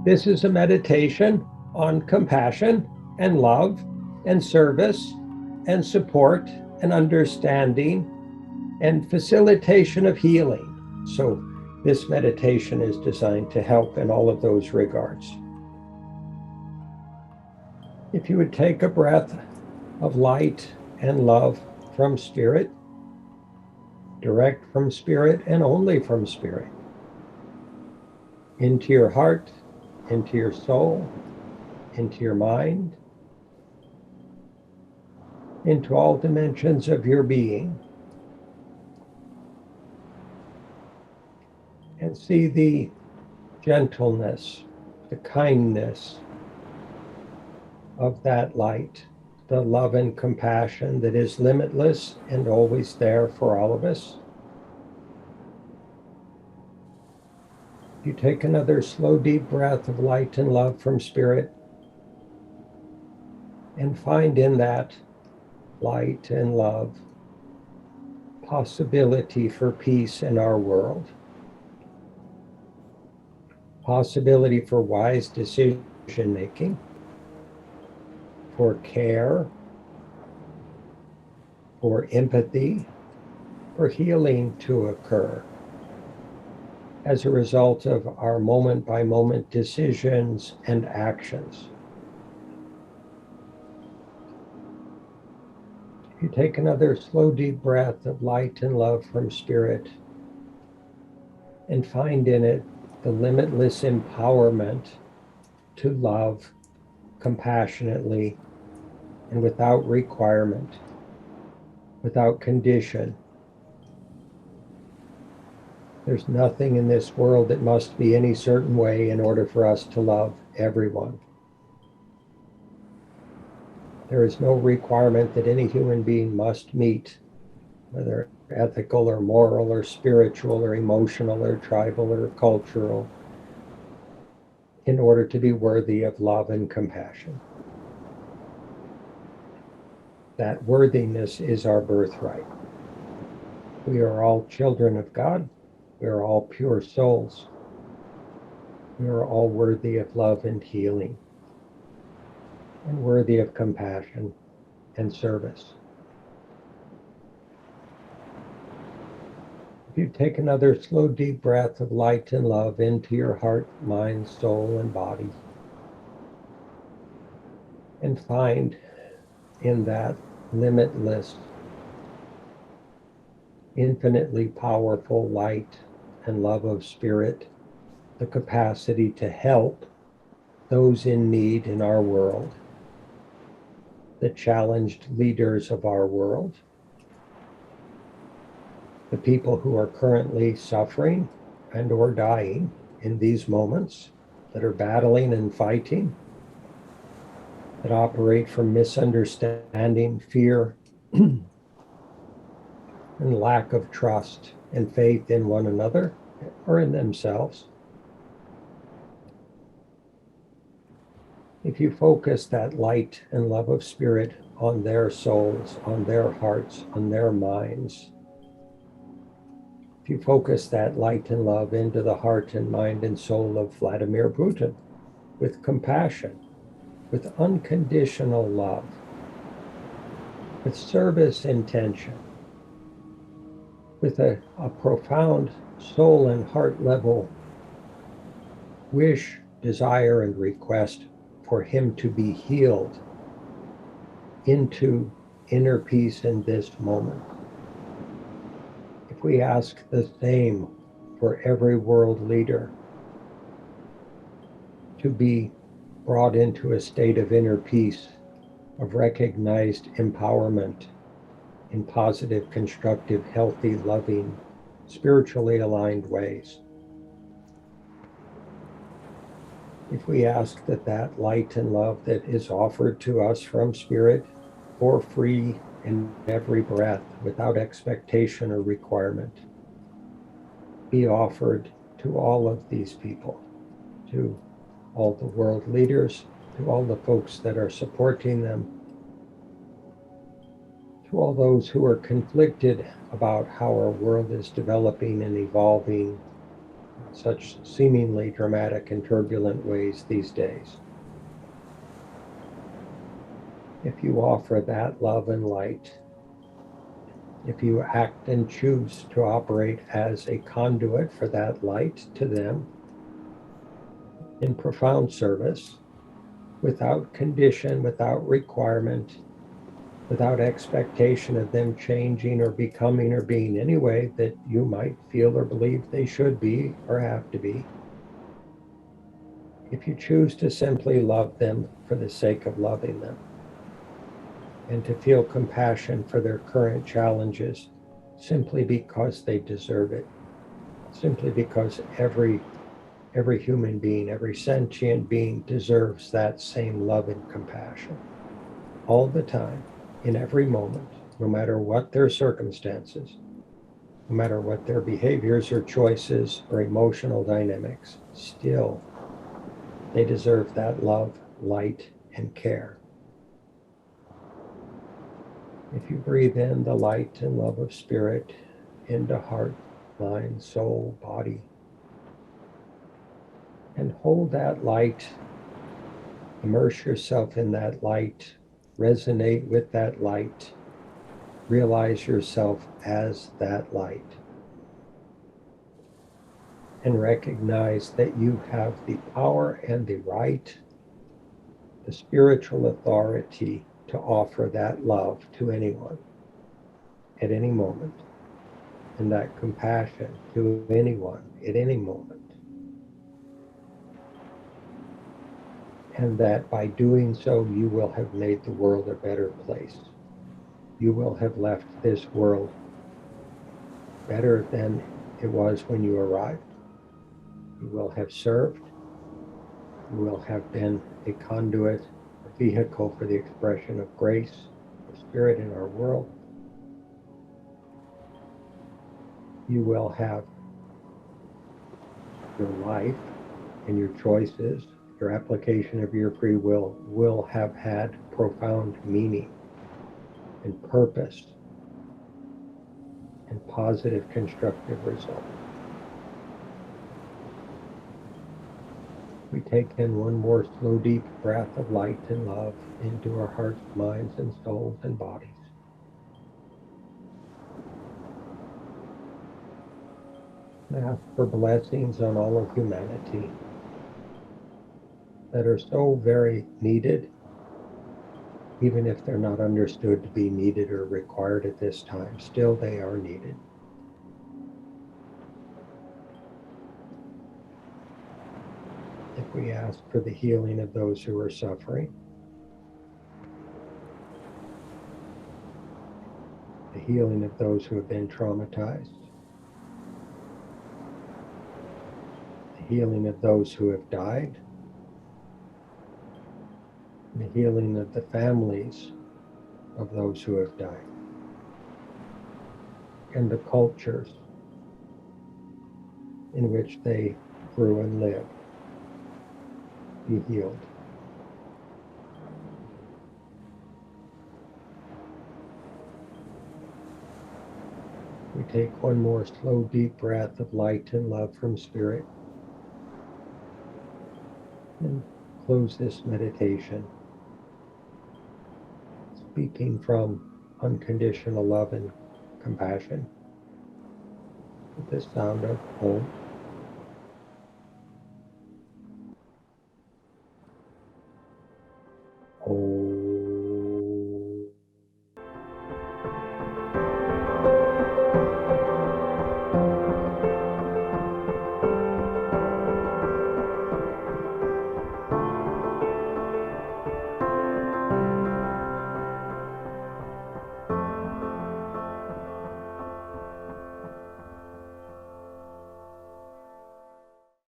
This is a meditation on compassion and love and service and support and understanding and facilitation of healing. So this meditation is designed to help in all of those regards. If you would take a breath of light and love from Spirit, direct from Spirit and only from Spirit, into your heart, into your soul, into your mind, into all dimensions of your being. And see the gentleness, the kindness of that light, the love and compassion that is limitless and always there for all of us. You take another slow, deep breath of light and love from Spirit and find in that light and love possibility for peace in our world, possibility for wise decision making, for care, for empathy, for healing to occur as a result of our moment-by-moment decisions and actions. If you take another slow, deep breath of light and love from Spirit and find in it the limitless empowerment to love compassionately and without requirement, without condition. There's nothing in this world that must be any certain way in order for us to love everyone. There is no requirement that any human being must meet, whether ethical or moral or spiritual or emotional or tribal or cultural, in order to be worthy of love and compassion. That worthiness is our birthright. We are all children of God. We are all pure souls. We are all worthy of love and healing, and worthy of compassion and service. If you take another slow, deep breath of light and love into your heart, mind, soul, and body, and find in that limitless, infinitely powerful light and love of Spirit the capacity to help those in need in our world, the challenged leaders of our world, the people who are currently suffering and or dying in these moments, that are battling and fighting, that operate from misunderstanding, fear, and lack of trust and faith in one another or in themselves. If you focus that light and love of Spirit on their souls, on their hearts, on their minds, if you focus that light and love into the heart and mind and soul of Vladimir Putin with compassion, with unconditional love, with service intention, with a profound soul and heart level wish, desire, and request for him to be healed into inner peace in this moment. If we ask the same for every world leader, to be brought into a state of inner peace, of recognized empowerment in positive, constructive, healthy, loving, spiritually aligned ways. If we ask that that light and love that is offered to us from Spirit for free in every breath, without expectation or requirement, be offered to all of these people, to all the world leaders, to all the folks that are supporting them, to all those who are conflicted about how our world is developing and evolving, in such seemingly dramatic and turbulent ways these days. If you offer that love and light, if you act and choose to operate as a conduit for that light to them in profound service, without condition, without requirement, without expectation of them changing or becoming or being any way that you might feel or believe they should be or have to be. If you choose to simply love them for the sake of loving them, and to feel compassion for their current challenges simply because they deserve it, simply because every human being, every sentient being deserves that same love and compassion all the time, in every moment, no matter what their circumstances, no matter what their behaviors or choices or emotional dynamics, still they deserve that love, light, and care. If you breathe in the light and love of spirit into heart, mind, soul, body, and hold that light, immerse yourself in that light, resonate with that light, realize yourself as that light, and recognize that you have the power and the right, the spiritual authority to offer that love to anyone at any moment, and that compassion to anyone at any moment. And that by doing so, you will have made the world a better place. You will have left this world better than it was when you arrived. You will have served. You will have been a conduit, a vehicle for the expression of grace, of spirit in our world. You will have your life and your choices, your application of your free will have had profound meaning and purpose and positive constructive results. We take in one more slow, deep breath of light and love into our hearts, minds, and souls and bodies. And ask for blessings on all of humanity that are so very needed, even if they're not understood to be needed or required at this time. Still, they are needed. If we ask for the healing of those who are suffering, the healing of those who have been traumatized, the healing of those who have died, the healing of the families of those who have died, and the cultures in which they grew and lived, be healed. We take one more slow, deep breath of light and love from Spirit and close this meditation, speaking from unconditional love and compassion with the sound of Om.